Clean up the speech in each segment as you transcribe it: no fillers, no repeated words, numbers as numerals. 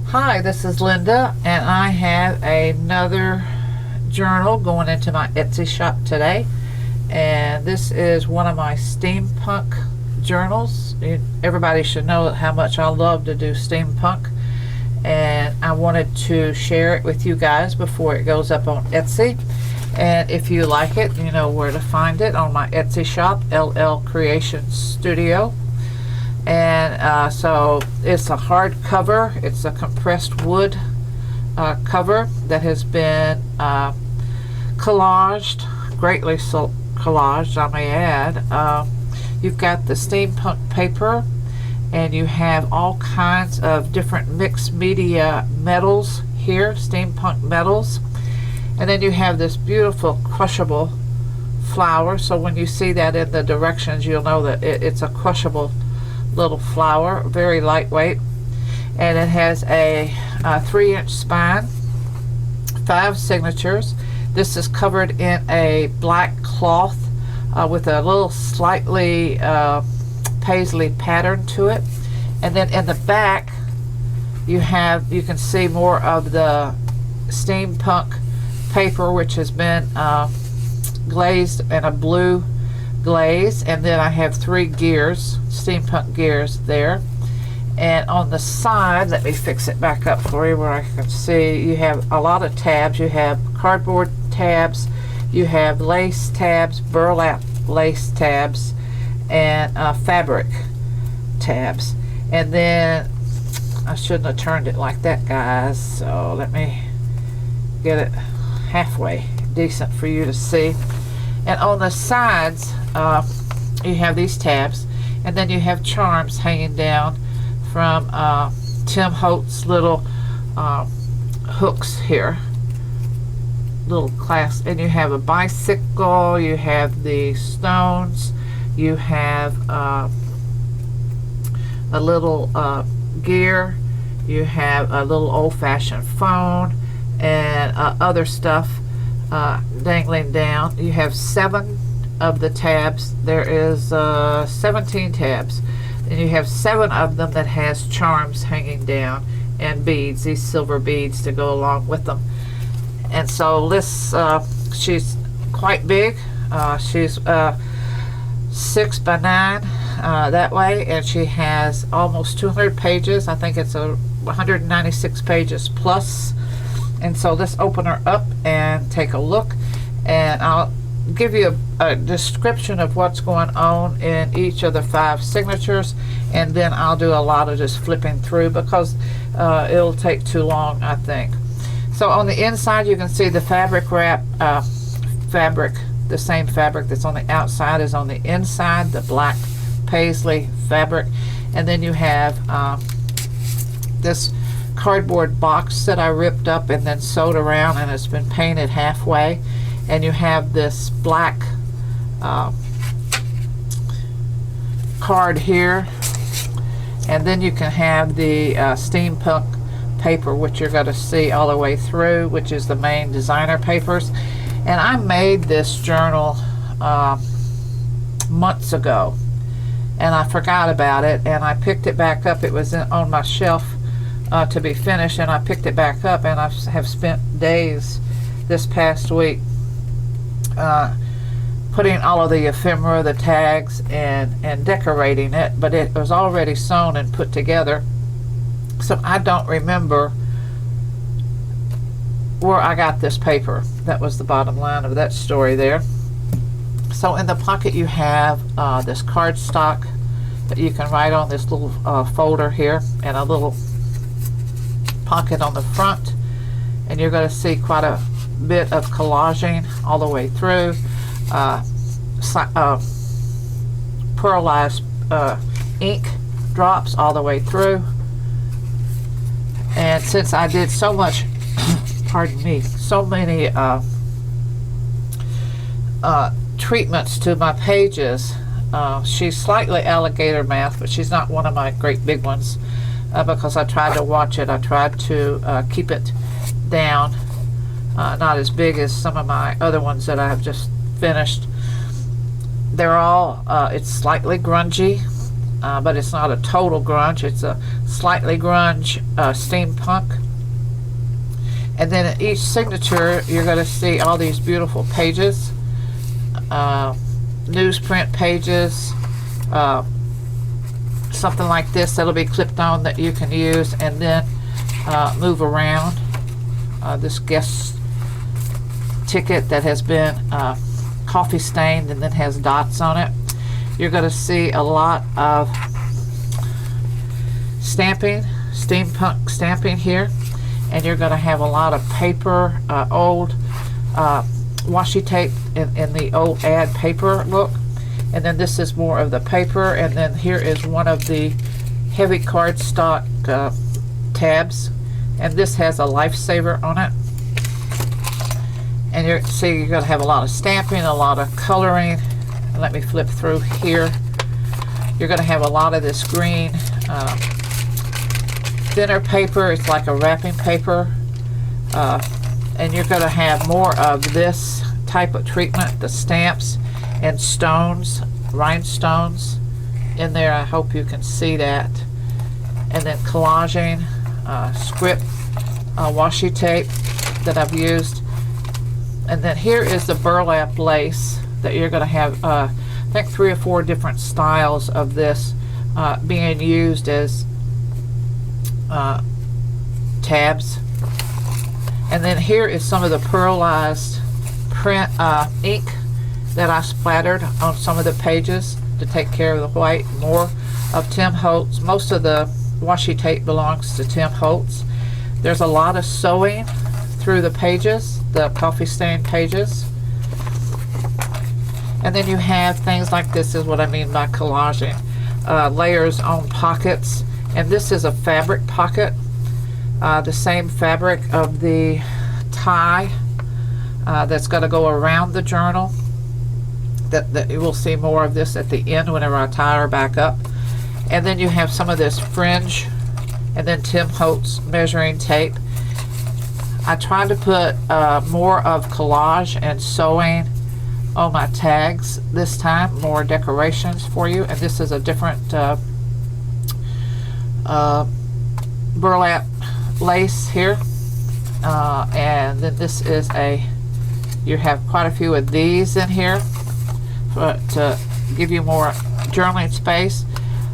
Hi, this is Linda, and I have another journal going into my Etsy shop today. And this is one of my steampunk journals. Everybody should know how much I love to do steampunk, and I wanted to share it with you guys before it goes up on Etsy. And if you like it, you know where to find it on my Etsy shop, LL Creation Studio. And so it's a hardcover. It's a compressed wood cover that has been collaged, greatly collaged, I may add. You've got the steampunk paper, and you have all kinds of different mixed media metals here, steampunk metals. And then you have this beautiful crushable flower. So when you see that in the directions, you'll know that it's a crushable little flower, very lightweight, and it has a 3-inch spine, 5 signatures. This is covered in a black cloth with a little slightly paisley pattern to it. And then in the back you can see more of the steampunk paper, which has been glazed in a blue glaze. And then I have 3 gears, steampunk gears there. And on the side, let me fix it back up for you where I can see, you have a lot of tabs. You have cardboard tabs, you have lace tabs, burlap lace tabs, and fabric tabs. And then I shouldn't have turned it like that, guys, so let me get it halfway decent for you to see. And on the sides you have these tabs, and then you have charms hanging down from Tim Holtz little hooks here, little clasp. And you have a bicycle, you have the stones, you have a little gear, you have a little old-fashioned phone, and other stuff dangling down. You have 7 of the tabs. There is 17 tabs, and you have 7 of them that has charms hanging down and beads, these silver beads to go along with them. And so this she's quite big. She's 6 by 9 that way, and she has almost 200 pages. I think it's 196 pages plus. And so let's open her up and take a look, and I'll give you a description of what's going on in each of the 5 signatures, and then I'll do a lot of just flipping through because it'll take too long, I think. So on the inside you can see the fabric wrap, the same fabric that's on the outside is on the inside, the black paisley fabric. And then you have this cardboard box that I ripped up and then sewed around, and it's been painted halfway. And you have this black card here, and then you can have the steampunk paper, which you're going to see all the way through, which is the main designer papers. And I made this journal months ago, and I forgot about it, and I picked it back up. It was on my shelf to be finished, and I picked it back up, and I have spent days this past week putting all of the ephemera, the tags, and decorating it, but it was already sewn and put together, so I don't remember where I got this paper. That was the bottom line of that story there. So in the pocket you have this cardstock that you can write on, this little folder here, and a little pocket on the front, and you're going to see quite a bit of collaging all the way through, pearlized ink drops all the way through. And since I did so much pardon me, so many treatments to my pages, she's slightly alligator math, but she's not one of my great big ones, because I tried to watch it. I tried to keep it down, not as big as some of my other ones that I have just finished. They're all it's slightly grungy, but it's not a total grunge. It's a slightly grunge steampunk. And then at each signature, you're going to see all these beautiful pages, newsprint pages, something like this that'll be clipped on that you can use and then move around. This guest ticket that has been coffee stained and then has dots on it. You're going to see a lot of stamping, steampunk stamping here, and you're going to have a lot of paper, old washi tape in the old ad paper look. And then this is more of the paper, and then here is one of the heavy cardstock tabs, and this has a lifesaver on it. And you're going to have a lot of stamping, a lot of coloring. Let me flip through here. You're going to have a lot of this green thinner paper. It's like a wrapping paper, and you're going to have more of this type of treatment, the stamps and stones, rhinestones in there. I hope you can see that. And then collaging, script, washi tape that I've used. And then here is the burlap lace that you're going to have, I think 3 or 4 different styles of this being used as tabs. And then here is some of the pearlized print ink that I splattered on some of the pages to take care of the white. More of Tim Holtz. Most of the washi tape belongs to Tim Holtz. There's a lot of sewing through the pages, the coffee stain pages. And then you have things like this, is what I mean by collaging. Layers on pockets. And this is a fabric pocket, the same fabric of the tie that's going to go around the journal. That you will see more of this at the end whenever I tie her back up. And then you have some of this fringe, and then Tim Holtz measuring tape. I tried to put more of collage and sewing on my tags this time, more decorations for you. And this is a different burlap lace here, and then this is you have quite a few of these in here to give you more journaling space.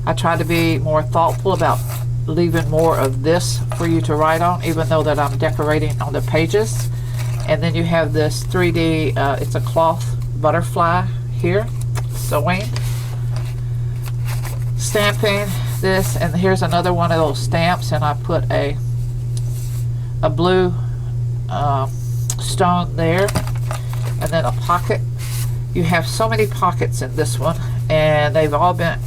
I tried to be more thoughtful about leaving more of this for you to write on, even though that I'm decorating on the pages. And then you have this 3D, it's a cloth butterfly here, sewing, stamping this, and here's another one of those stamps, and I put a blue stone there, and then a pocket. You have so many pockets in this one, and they've all been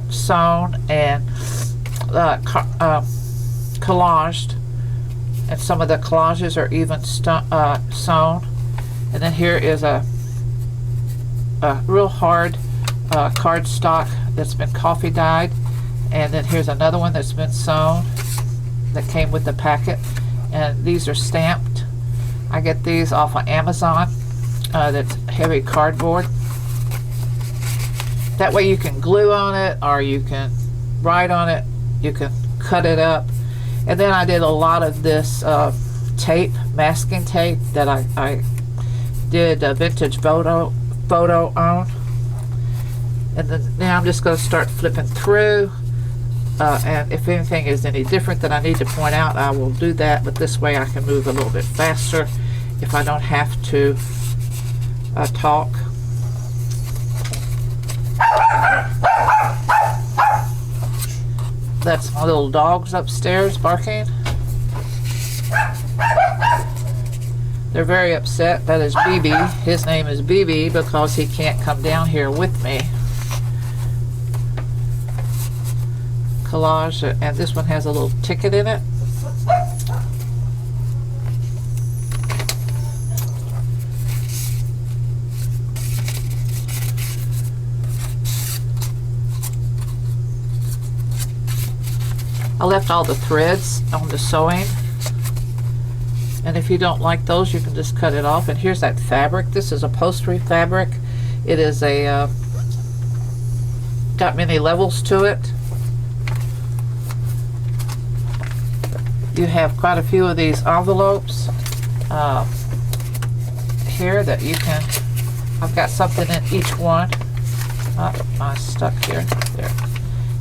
sewn and collaged, and some of the collages are even sewn. And then here is a real hard cardstock that's been coffee dyed, and then here's another one that's been sewn that came with the packet, and these are stamped. I get these off of Amazon. That's heavy cardboard. That way you can glue on it, or you can write on it, you can cut it up. And then I did a lot of this tape, masking tape, that I did a vintage photo on. And then now I'm just going to start flipping through, and if anything is any different that I need to point out, I will do that, but this way I can move a little bit faster if I don't have to talk. That's my little dogs upstairs barking. They're very upset. That is BB. His name is BB because he can't come down here with me. Collage, and this one has a little ticket in it. I left all the threads on the sewing, and if you don't like those, you can just cut it off. And here's that fabric. This is upholstery fabric. It is a got got many levels to it. You have quite a few of these envelopes here that you can, I've got something in each one. Mine's stuck here. There.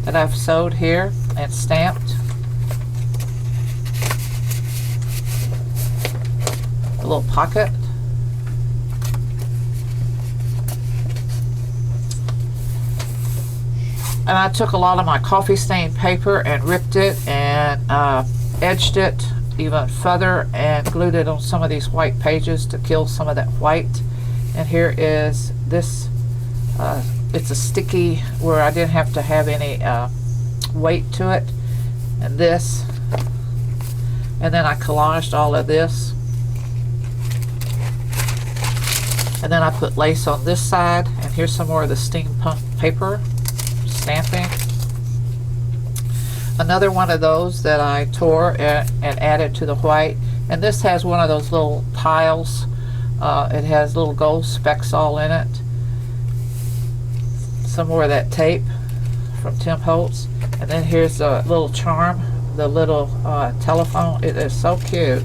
That I've sewed here and stamped. A little pocket. And I took a lot of my coffee stain paper and ripped it and edged it even further and glued it on some of these white pages to kill some of that white. And here is this, it's a sticky where I didn't have to have any weight to it, and this, and then I collaged all of this, and then I put lace on this side, and here's some more of the steampunk paper stamping. Another one of those that I tore and added to the white, and this has one of those little tiles. It has little gold specks all in it. Some more of that tape from Tim Holtz, and then here's a little charm, the little telephone. It is so cute,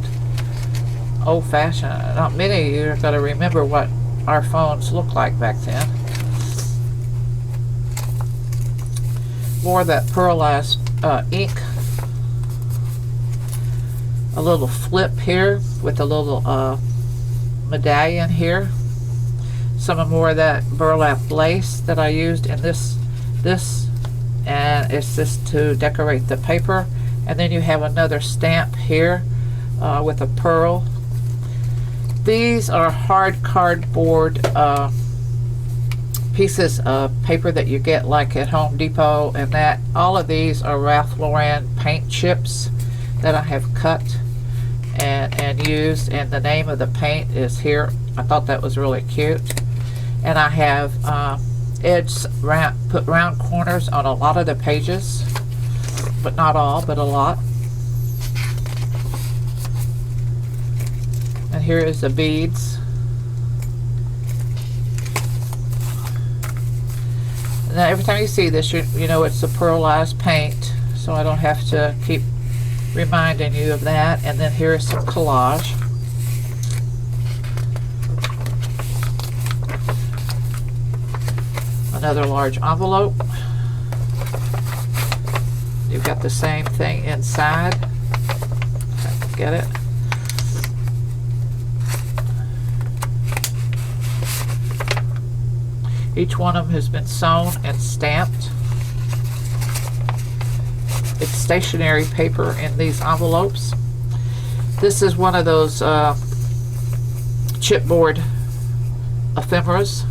old-fashioned. Not many of you are going to remember what our phones looked like back then. More of that pearlized ink. A little flip here with a little medallion here. Some more of that burlap lace that I used in this, and it's just to decorate the paper. And then you have another stamp here with a pearl. These are hard cardboard pieces of paper that you get like at Home Depot, and that all of these are Ralph Lauren paint chips that I have cut and used, and the name of the paint is here. I thought that was really cute. And I have put round corners on a lot of the pages, but not all, but a lot. And here is the beads. Now every time you see this, you know it's the pearlized paint, so I don't have to keep reminding you of that. And then here is some collage. Another large envelope. You've got the same thing inside. If I can get it. Each one of them has been sewn and stamped. It's stationery paper in these envelopes. This is one of those chipboard ephemeras.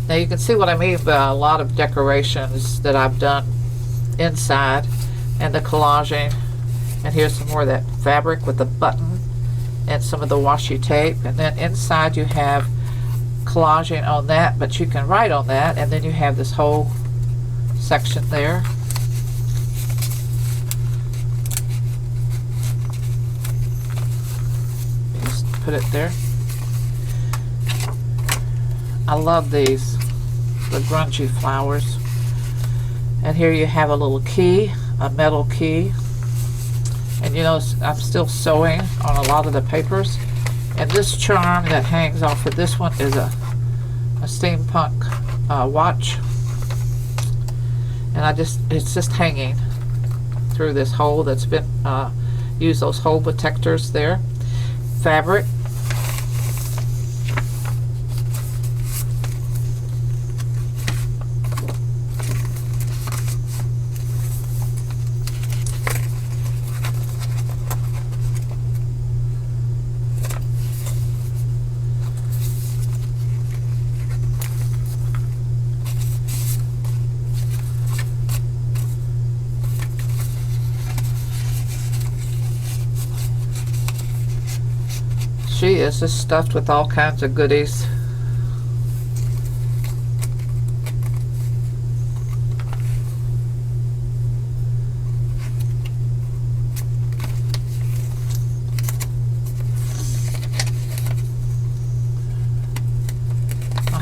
Now you can see what I mean by a lot of decorations that I've done inside and the collaging. And here's some more of that fabric with the button and some of the washi tape. And then inside you have collaging on that, but you can write on that, and then you have this whole section there. Just put it there. I love these, the grungy flowers. And here you have a little key, a metal key. And you know, I'm still sewing on a lot of the papers. And this charm that hangs off of this one is a steampunk watch. And it's just hanging through this hole that's been, use those hole protectors there. Fabric. She is just stuffed with all kinds of goodies.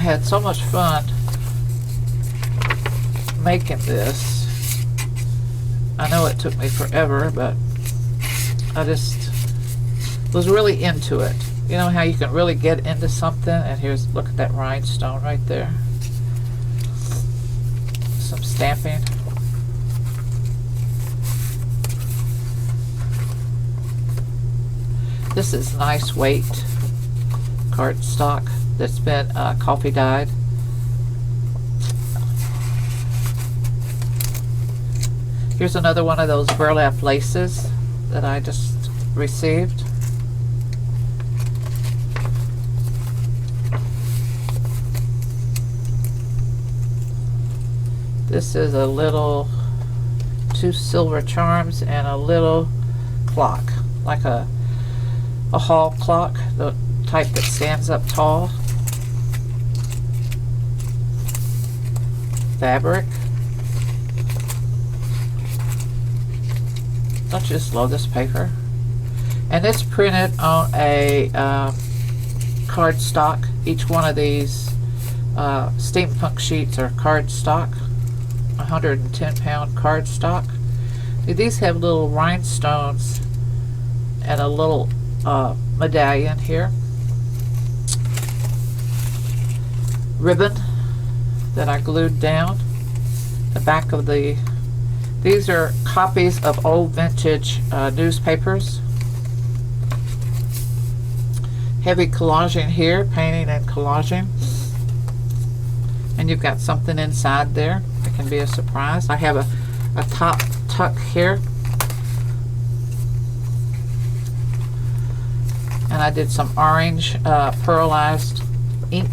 had so much fun making this. I know it took me forever, but I just was really into it. You know how you can really get into something? And here's, look at that rhinestone right there. Some stamping. This is nice weight cardstock that's been coffee dyed. Here's another one of those burlap laces that I just received. This is a little, 2 silver charms and a little clock, like a hall clock, the type that stands up tall. Fabric. Don't you just love this paper? And it's printed on a cardstock. Each one of these steampunk sheets are cardstock, 110-pound cardstock. These have little rhinestones and a little medallion here. Ribbon that I glued down the back of the. These are copies of old vintage newspapers. Heavy collaging here, painting and collaging. And you've got something inside there that can be a surprise. I have a top tuck here. And I did some orange pearlized ink.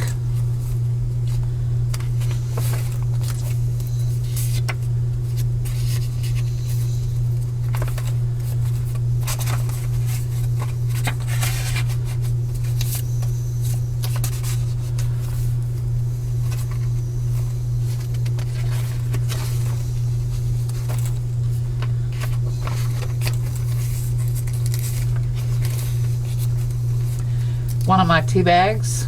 One of my tea bags.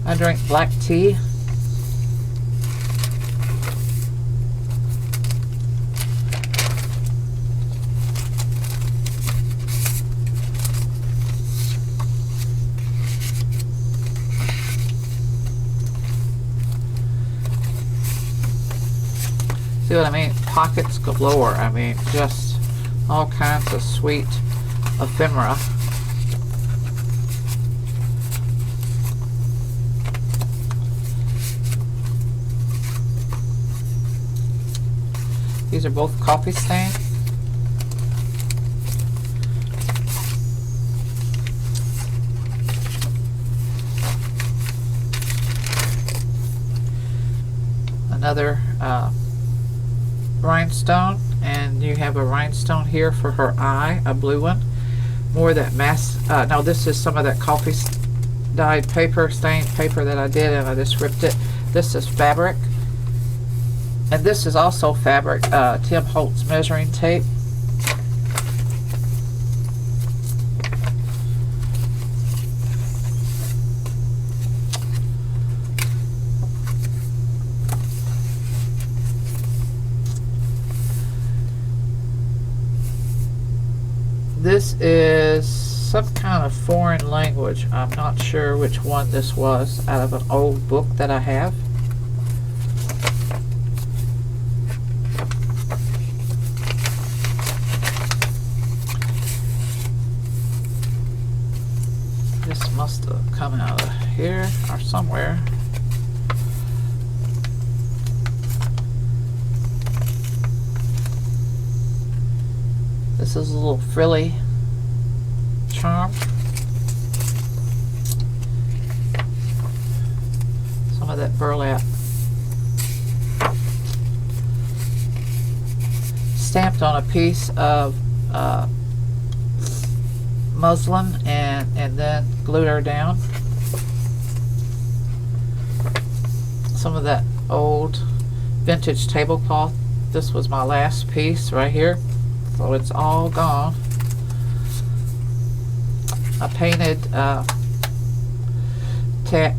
I drink black tea. See what I mean? Pockets galore. I mean, just all kinds of sweet ephemera. These are both coffee stains. Another rhinestone, and you have a rhinestone here for her eye, a blue one. More of that no, this is some of that coffee dyed paper, stained paper that I did, and I just ripped it. This is fabric, and this is also fabric, Tim Holtz measuring tape. This is some kind of foreign language. I'm not sure which one this was, out of an old book that I have. This must have come out of here or somewhere. This is a little frilly charm. Some of that burlap. Stamped on a piece of muslin and then glued her down. Some of that old vintage tablecloth. This was my last piece right here. So it's all gone. I painted tag.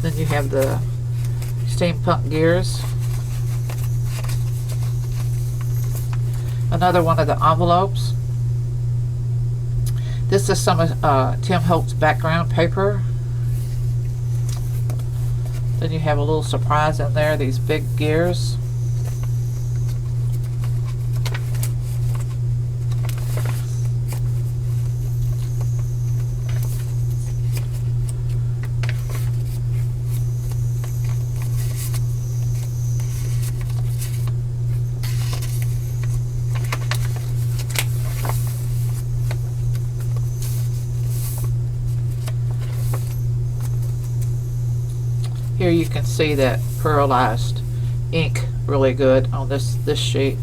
Then you have the steampunk gears. Another one of the envelopes. This is some of Tim Holtz's background paper. Then you have a little surprise in there, these big gears. Here you can see that pearlized ink really good on this sheet.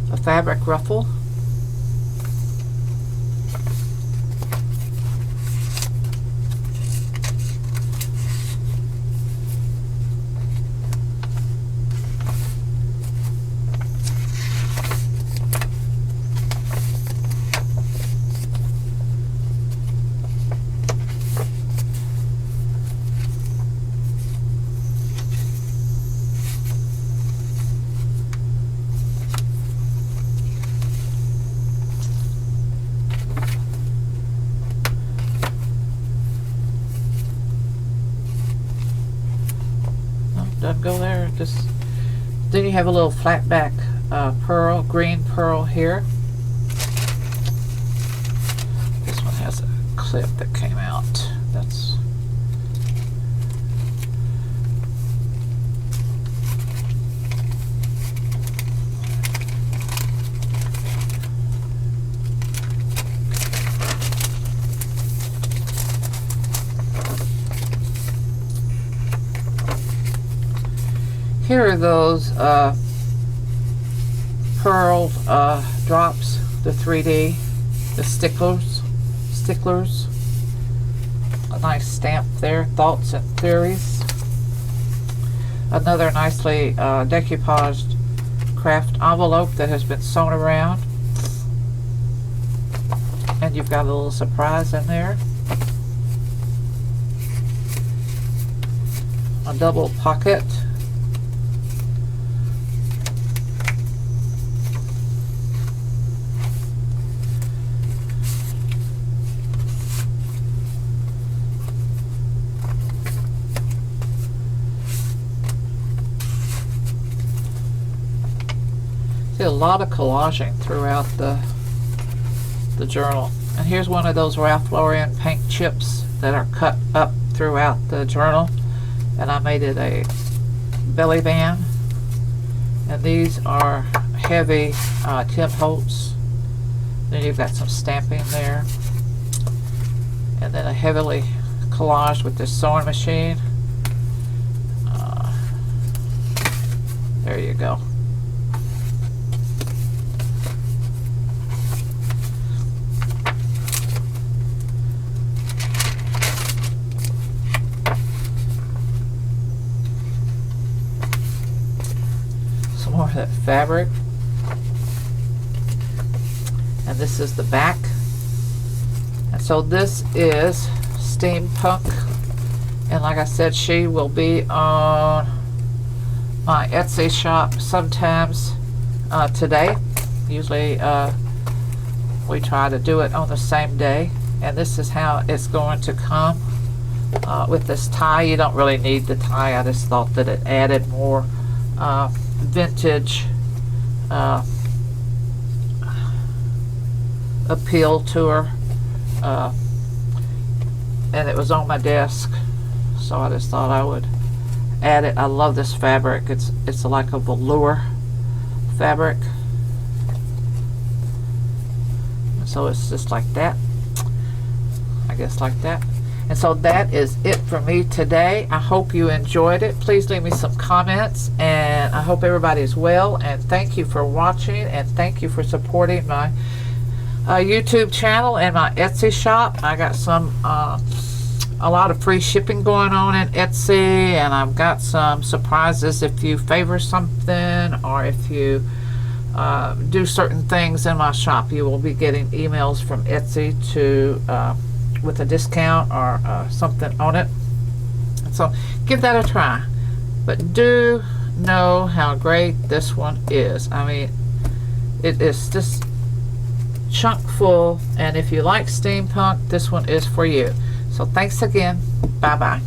A fabric ruffle. Doesn't go there. Just then you have a little flat back pearl, green pearl here. This one has a clip that came out. That's here are those pearl drops, the 3D, the sticklers. A nice stamp there, thoughts and theories. Another nicely decoupaged craft envelope that has been sewn around. And you've got a little surprise in there. A double pocket. See a lot of collaging throughout the journal. And here's one of those Ralph Lauren paint chips that are cut up throughout the journal. And I made it a belly band. And these are heavy Tim Holtz. Then you've got some stamping there. And then a heavily collaged with this sewing machine. There you go. More of that fabric, and this is the back. And so this is Steampunk, and like I said, she will be on my Etsy shop sometimes today. Usually we try to do it on the same day, and this is how it's going to come with this tie. You don't really need the tie. I just thought that it added more vintage appeal to her, and it was on my desk, so I just thought I would add it. I love this fabric. It's like a velour fabric, so it's just like that, I guess, like that. And so that is it for me today. I hope you enjoyed it. Please leave me some comments, and I hope everybody is well, and thank you for watching, and thank you for supporting my YouTube channel and my Etsy shop. I got some a lot of free shipping going on in Etsy, and I've got some surprises if you favor something, or if you do certain things in my shop. You will be getting emails from Etsy to with a discount or something on it. So give that a try, but do know how great this one is. I mean, it is just chunk full, and if you like steampunk, this one is for you. So thanks again. Bye bye.